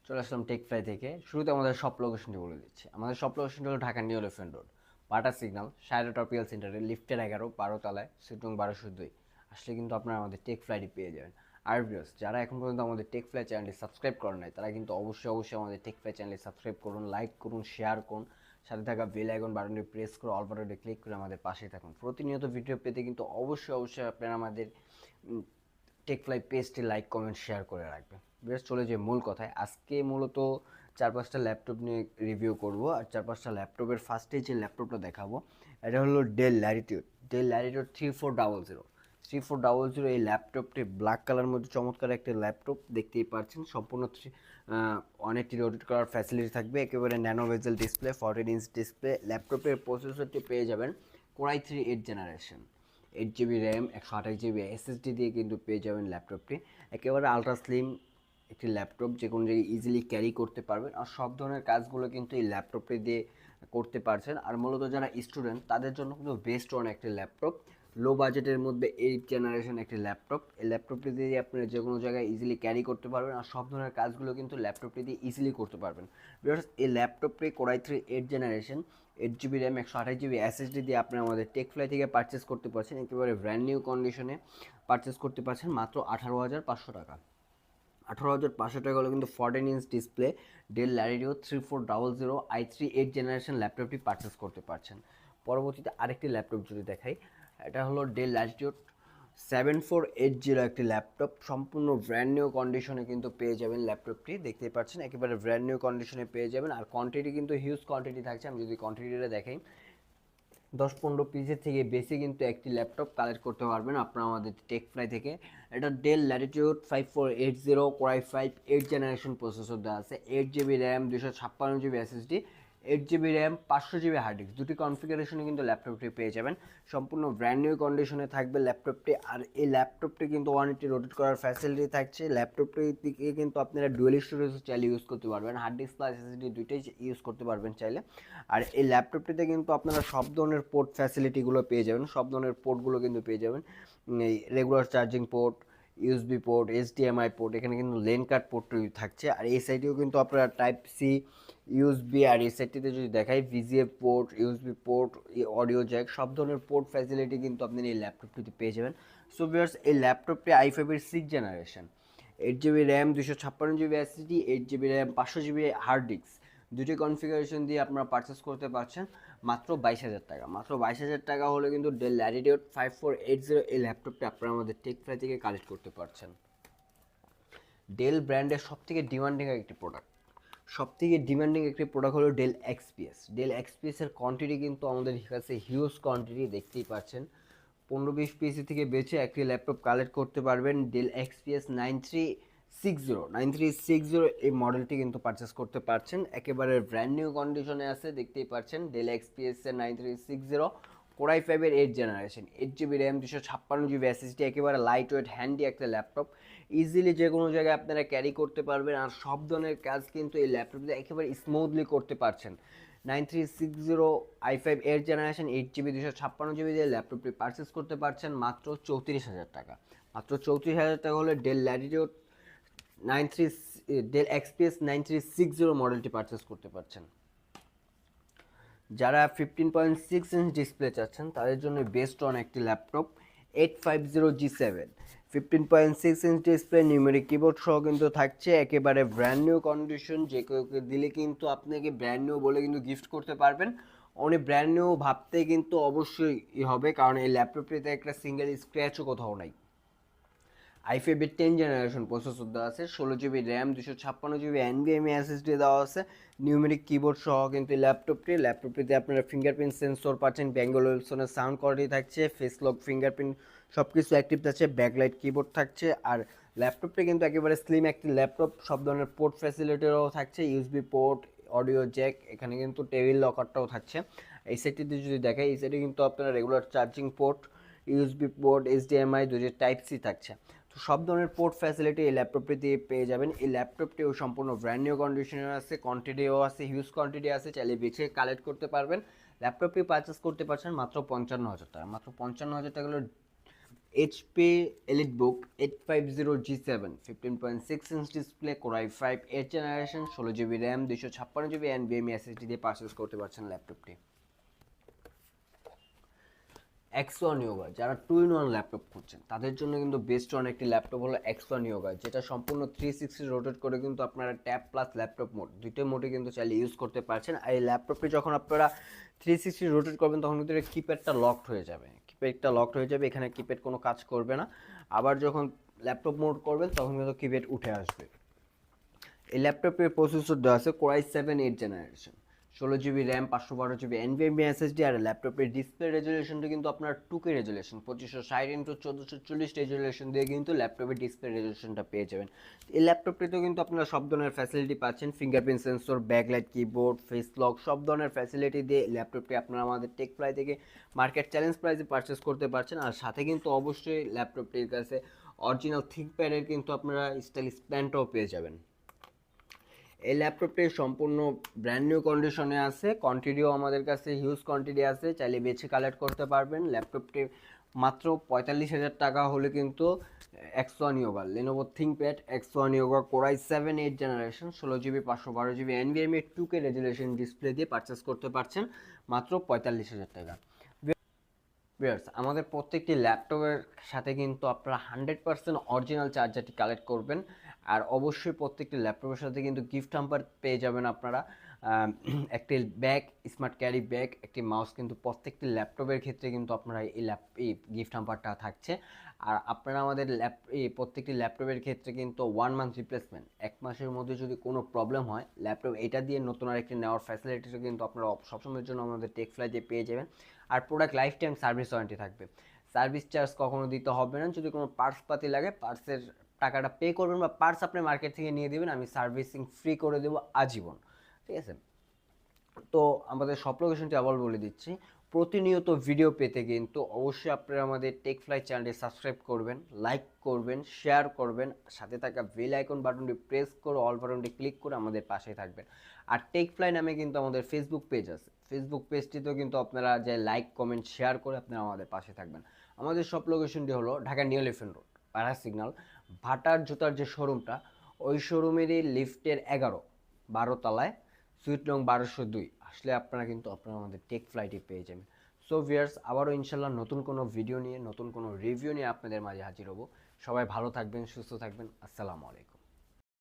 চলে আসলাম টেকফ্লাই থেকে। শুরুতে আমাদের সব লোকেশনটি বলে দিচ্ছি। আমাদের সব লোকেশনটি হলো Dhaka new elephant road, Bata signal, Saira tropical সেন্টারে, লিফটের 11, 12 তলায়, সিটং 1202। আসলে কিন্তু আপনারা আমাদের টেক ফ্লাইটি পেয়ে যাবেন। আর ভিউয়ার্স, যারা এখন পর্যন্ত আমাদের টেক ফ্লাই চ্যানেলটি সাবস্ক্রাইব করেন নাই, তারা কিন্তু অবশ্যই আমাদের টেক ফ্লাই চ্যানেলটি সাবস্ক্রাইব করুন, লাইক করুন, শেয়ার করুন, সাথে থাকা বেল আইকন বাটনটি প্রেস করে অল বাটনটি ক্লিক করে আমাদের পাশেই থাকুন। প্রতিনিয়ত ভিডিও পেতে কিন্তু অবশ্যই আপনারা আমাদের টেকফ্লাই পেজটি লাইক কমেন্ট শেয়ার করে রাখবেন। বেশ, চলে যে মূল কথায়। আজকে মূলত 4-5টা ল্যাপটপ নিয়ে রিভিউ করব। আর 4-5টা ল্যাপটপের ফার্স্টে যে ল্যাপটপটা দেখাবো, এটা হলো ডেল ল্যাটিটিউড 3400। এই ল্যাপটপটি ব্ল্যাক কালার মধ্যে চমৎকার একটা ল্যাপটপ, দেখতেই পাচ্ছেন। সম্পূর্ণ অনেকটি রোটেট করার ফ্যাসিলিটি থাকবে, একেবারে ন্যানো বেজেল ডিসপ্লে, 14 ইঞ্চ ডিসপ্লে। ল্যাপটপের প্রসেসরটি পেয়ে যাবেন core i 3 8 generation, 8 GB RAM, 128 GB SSD দিয়ে কিন্তু পেয়ে যাবেন ল্যাপটপটি। একেবারে আলট্রা স্লিম একটি ল্যাপটপ, যে কোনো জায়গায় ইজিলি ক্যারি করতে পারবেন। আর সব ধরনের কাজগুলো কিন্তু এই ল্যাপটপটি দিয়ে করতে পারছেন। আর মূলত যারা স্টুডেন্ট, তাদের জন্য কিন্তু বেস্ট ওয়ান একটি ল্যাপটপ, লো বাজেটের মধ্যে 8 জেনারেশন একটি ল্যাপটপ। এই ল্যাপটপটি দিয়ে আপনারা যে কোনো জায়গায় ইজিলি ক্যারি করতে পারবেন। আর সব ধরনের কাজগুলো কিন্তু ল্যাপটপটি দিয়ে ইজিলি করতে পারবেন। বিকজ এই ল্যাপটপটি core i 3 8 generation, 8 GB RAM, 128 GB SSD দিয়ে আপনি আমাদের টেকফ্লাই থেকে পারচেস করতে পারছেন। একেবারে ব্র্যান্ড নিউ কন্ডিশনে পারচেস করতে পারছেন মাত্র 18,500 টাকা। 18,500 টাকা হলে কিন্তু 14 inch display del Latitude 3400 i3 8 generation ল্যাপটপটি পারচেস করতে পারছেন। পরবর্তীতে আরেকটি ল্যাপটপ যদি দেখাই, এটা হলো ডেল ল্যাটিটিউড 7480 একটি ল্যাপটপ। সম্পূর্ণ ব্র্যান্ড নিউ কন্ডিশনে কিন্তু পেয়ে যাবেন ল্যাপটপটি, দেখতেই পাচ্ছেন একেবারে ব্র্যান্ড নিউ কন্ডিশনে পেয়ে যাবেন। আর কোয়ান্টিটি কিন্তু হিউজ কোয়ান্টিটি থাকছে। আমি যদি কোয়ান্টিটিটা দেখাই, 10-15 পিসের থেকে বেশি কিন্তু একটি ল্যাপটপ কালেক্ট করতে পারবেন আপনারা আমাদের টেকফ্লাই থেকে। এটা Dell Latitude 5480 core i 5 8 generation processor দেওয়া আছে, 8 GB RAM, 256 GB SSD, 8 GB RAM, 500 GB hard disk. দুটি কনফিগারেশনে কিন্তু ল্যাপটপটি পেয়ে যাবেন। সম্পূর্ণ ব্র্যান্ড নিউ কন্ডিশনে থাকবে ল্যাপটপটি। আর এই ল্যাপটপটি কিন্তু 180 রোটেট করার ফ্যাসিলিটি থাকছে। ল্যাপটপটির দিকে কিন্তু আপনারা ডুয়েল স্টোরেজ চাইলে ইউজ করতে পারবেন, হার্ড ডিস্ক প্লাস এসএসডি দুইটাই ইউজ করতে পারবেন চাইলে। আর এই ল্যাপটপটিতে কিন্তু আপনারা সব ধরনের পোর্ট ফ্যাসিলিটিগুলো পেয়ে যাবেন, সব ধরনের পোর্টগুলো কিন্তু পেয়ে যাবেন। এই regular charging port, USB port, HDMI port, এখানে কিন্তু লেন কাট পোর্ট থাকছে। আর এই সাইডেও কিন্তু আপনারা টাইপ সি, ইউএসবি, আর এই সাইডটিতে যদি দেখাই VGA port, USB port, audio Jack, সব ধরনের পোর্ট ফ্যাসিলিটি কিন্তু আপনি এই ল্যাপটপটিতে পেয়ে যাবেন। সো ভিউয়ার্স, এই ল্যাপটপটি i5-এর 6 generation, 8 GB RAM, 256 GB SSD, 8 GB RAM, 500 GB hard disk, দুটি কনফিগারেশন দিয়ে আপনারা পারচেস করতে পারছেন মাত্র 22,000 টাকা। মাত্র 22,000 টাকা হলে কিন্তু ডেল ল্যাটিটিউড 5480 এই ল্যাপটপটি আপনারা আমাদের টেকফ্লাই থেকে কালেক্ট করতে পারছেন। ডেল ব্র্যান্ডের সবথেকে ডিমান্ডিং একটি প্রোডাক্ট হলো ডেল এক্সপিএস এর কোয়ান্টিটি কিন্তু আমাদের কাছে হিউজ কোয়ান্টিটি, দেখতেই পাচ্ছেন। 15-20 পিসি থেকে বেছে একটি ল্যাপটপ কালেক্ট করতে পারবেন। ডেল এক্সপিএস 9360 এই মডেলটি কিন্তু পারচেস করতে পারছেন। একেবারে ব্র্যান্ড নিউ কন্ডিশনে আছে, দেখতেই পাচ্ছেন। ডেল এক্সপিএস এর 9360 কোরাই 5-এর 8 generation, 8 GB RAM, 256 GB SSD, একেবারে লাইট ওয়েট হ্যান্ডি একটা ল্যাপটপ। ইজিলি যে কোনো জায়গায় আপনারা ক্যারি করতে পারবেন। আর সব ধরনের কাজ কিন্তু এই ল্যাপটপে একেবারে স্মুথলি করতে পারছেন। 9360 i5 8 জেনারেশন, 8 জিবি, 256 জিবি দিয়ে ল্যাপটপটি পারচেস করতে পারছেন মাত্র 34,000 টাকা। মাত্র 34,000 টাকা হলে ডেল ল্যাটিটিউড 93 ডেল এক্সপিএস 9360 মডেলটি পারচেস করতে পারছেন। যারা 15.6 ইঞ্চ ডিসপ্লে চাচ্ছেন, তাদের জন্য বেস্ট অন একটি laptop 850G7, 15.6 inch display, numeric keyboard সহ কিন্তু থাকছে। একেবারে ব্র্যান্ড নিউ কন্ডিশন, যে কেউ দিলে কিন্তু আপনাকে ব্র্যান্ড নিউ বলে কিন্তু গিফট করতে পারবেন। অনেক ব্র্যান্ড নিউ ভাবতে কিন্তু অবশ্যই হবে, কারণ এই ল্যাপটপটিতে একটা সিঙ্গেল স্ক্র্যাচও কোথাও নাই। i5-এর 10 জেনারেশন প্রসেসর দেওয়া আছে, 16 GB RAM, 256 GB NVMe SSD দেওয়া আছে, নিউমেরিক কিবোর্ড সহ কিন্তু ল্যাপটপটিতে আপনারা ফিঙ্গারপ্রিন্ট সেন্সর পাচ্ছেন, ব্যাঙ্গল ওয়েলসনের সাউন্ড কোয়ালিটি থাকছে, ফেস লক, ফিঙ্গারপ্রিন্ট সব কিছু অ্যাক্টিভ থাকছে, ব্যাকলাইট কিবোর্ড থাকছে। আর ল্যাপটপটি কিন্তু একেবারে স্লিম একটি ল্যাপটপ, সব ধরনের পোর্ট ফ্যাসিলিটিও থাকছে, ইউএসবি পোর্ট, অডিও জ্যাক, এখানে কিন্তু টেবিল লকারটাও থাকছে। এই সাইডটিতে যদি দেখাই, এই সাইডে কিন্তু আপনারা regular charging port, USB port, HDMI, দুটো টাইপ সি থাকছে। তো সব ধরনের পোর্ট ফ্যাসিলিটি এই ল্যাপটপটি দিয়ে পেয়ে যাবেন। এই ল্যাপটপটিও সম্পূর্ণ ব্র্যান্ড নিউ কন্ডিশনে আছে, কোয়ান্টিটিও আছে, হিউজ কোয়ান্টিটি আছে, চাইলে বেছে কালেক্ট করতে পারবেন। ল্যাপটপটি পারচেস করতে পারছেন মাত্র 55,000 টাকা। মাত্র 55,000 টাকা হলো HP EliteBook 850G7 15.6 inch display core i5 8 generation 16 GB RAM 256 GB NVMe SSD দিয়ে পারচেস করতে পারছেন ল্যাপটপটি। X1 Yoga যারা 2-in-1 ল্যাপটপ খুঁজছেন তাদের জন্য কিন্তু বেস্ট ওয়ান একটি ল্যাপটপ হলো X1 Yoga, যেটা সম্পূর্ণ 360 রোটেট করে কিন্তু আপনারা ট্যাব প্লাস ল্যাপটপ মোড দুইটা মোডে কিন্তু চাইলে ইউজ করতে পারছেন। আর এই ল্যাপটপটি যখন আপনারা 360 রোটেট করবেন তখন কিন্তু এর কিপ্যাডটা লকড হয়ে যাবে, এখানে কিপ্যাড কোনো কাজ করবে না। আবার যখন ল্যাপটপ মোড করবেন তখন কিন্তু কিপ্যাড উঠে আসবে। এই ল্যাপটপের প্রসেসর দেওয়া আছে core i7 8 generation 16 GB RAM 512 GB NVMe SSD। আর ল্যাপটপের ডিসপ্লে রেজুলেশনটা কিন্তু আপনার 2K রেজুলেশন 2560x1440 রেজুলেশন দিয়ে কিন্তু ল্যাপটপের ডিসপ্লে রেজুলেশনটা পেয়ে যাবেন। এই ল্যাপটপটিতেও কিন্তু আপনারা সব ধরনের ফ্যাসিলিটি পাচ্ছেন, fingerprint sensor, backlight, keyboard, face lock, সব ধরনের ফ্যাসিলিটি দিয়ে ল্যাপটপটি আপনারা আমাদের টেকফ্লাই থেকে মার্কেট চ্যালেঞ্জ প্রাইসে পারচেস করতে পারছেন। আর সাথে কিন্তু অবশ্যই ল্যাপটপটির কাছে অরিজিনাল থিকপ্যাডের কিন্তু আপনারা স্টাইলিশ প্যান্টও পেয়ে যাবেন। এই ল্যাপটপটি সম্পূর্ণ ব্র্যান্ড নিউ কন্ডিশনে আছে, কোয়ান্টিটিও আমাদের কাছে হিউজ কোয়ান্টিটি আছে, চাইলে বেছে কালেক্ট করতে পারবেন। ল্যাপটপটি মাত্র 45,000 টাকা হলে কিন্তু X1 Yoga Lenovo ThinkPad X1 Yoga Core i7 8 generation 16 GB 512 GB NVMe 2K resolution display দিয়ে পারচেস করতে পারছেন মাত্র 45,000 টাকা। ভিউয়ার্স, আমাদের প্রত্যেকটি ল্যাপটপের সাথে কিন্তু আপনারা 100% অরিজিনাল চার্জারটি কালেক্ট করবেন। আর অবশ্যই প্রত্যেকটি ল্যাপটপের সাথে কিন্তু গিফট হ্যাম্পার পেয়ে যাবেন আপনারা। একটি ব্যাগ, স্মার্ট ক্যারি ব্যাগ, একটি মাউস কিন্তু প্রত্যেকটি ল্যাপটপের ক্ষেত্রে কিন্তু আপনারা এই গিফট হ্যাম্পারটা থাকছে। আর আপনারা আমাদের প্রত্যেকটি ল্যাপটপের ক্ষেত্রে কিন্তু 1 মান্থ রিপ্লেসমেন্ট, 1 মাসের মধ্যে যদি কোনো প্রবলেম হয় ল্যাপটপ এটা দিয়ে নতুন আরেকটি নেওয়ার ফ্যাসিলিটিটা কিন্তু আপনারা সবসময়ের জন্য আমাদের টেকফ্লাই দিয়ে পেয়ে যাবেন। আর product life time service warranty থাকবে, সার্ভিস চার্জ কখনো দিতে হবে না। যদি কোনো পার্টস পাতি লাগে পার্টসের টাকাটা পে করবেন বা পার্টস আপনি মার্কেট থেকে নিয়ে দেবেন, আমি সার্ভিসিং ফ্রি করে দেবো আজীবন, ঠিক আছে। তো আমাদের সব লোকেশনটি আবার বলে দিচ্ছি, প্রতিনিয়ত ভিডিও পেতে কিন্তু অবশ্যই আপনারা আমাদের টেকফ্লাই চ্যানেলটি সাবস্ক্রাইব করবেন, লাইক করবেন, শেয়ার করবেন, সাথে থাকা বেল আইকন বাটনটি প্রেস করে অল বাটনটি ক্লিক করে আমাদের পাশে থাকবেন। আর টেকফ্লাই নামে কিন্তু আমাদের ফেসবুক পেজ আছে, ফেসবুক পেজটিতেও কিন্তু আপনারা যে লাইক কমেন্ট শেয়ার করে আপনারা আমাদের পাশে থাকবেন। আমাদের সব লোকেশনটি হলো ঢাকা নিউ এলিফ্যান্ট রোড, পাড়া সিগন্যাল, ভাটার জুতার যে শোরুমটা ওই শোরুমেরই লিফটের 12 তলায়, সুইট নং 1202 আসলে আপনারা কিন্তু আমাদের টেক ফ্লাইটে পেয়ে যাবেন। সো ভিউয়ার্স, আবারও ইনশাল্লাহ নতুন কোনো ভিডিও নিয়ে, নতুন কোনো রিভিউ নিয়ে আপনাদের মাঝে হাজির হব। সবাই ভালো থাকবেন, সুস্থ থাকবেন। আসসালামু আলাইকুম।